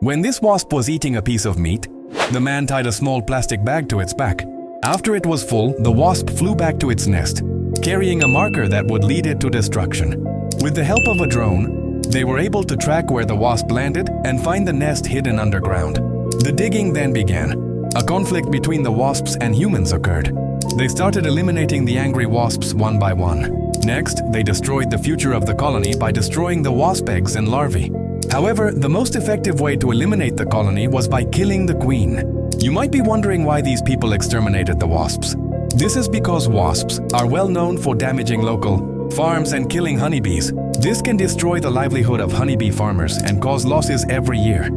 When this wasp was eating a piece of meat, the man tied a small plastic bag to its back. After it was full, the wasp flew back to its nest, carrying a marker that would lead it to destruction. With the help of a drone, they were able to track where the wasp landed and find the nest hidden underground. The digging then began. A conflict between the wasps and humans occurred. They started eliminating the angry wasps one by one. Next, they destroyed the future of the colony by destroying the wasp eggs and larvae. However, the most effective way to eliminate the colony was by killing the queen. You might be wondering why these people exterminated the wasps. This is because wasps are well known for damaging local farms and killing honeybees. This can destroy the livelihood of honeybee farmers and cause losses every year.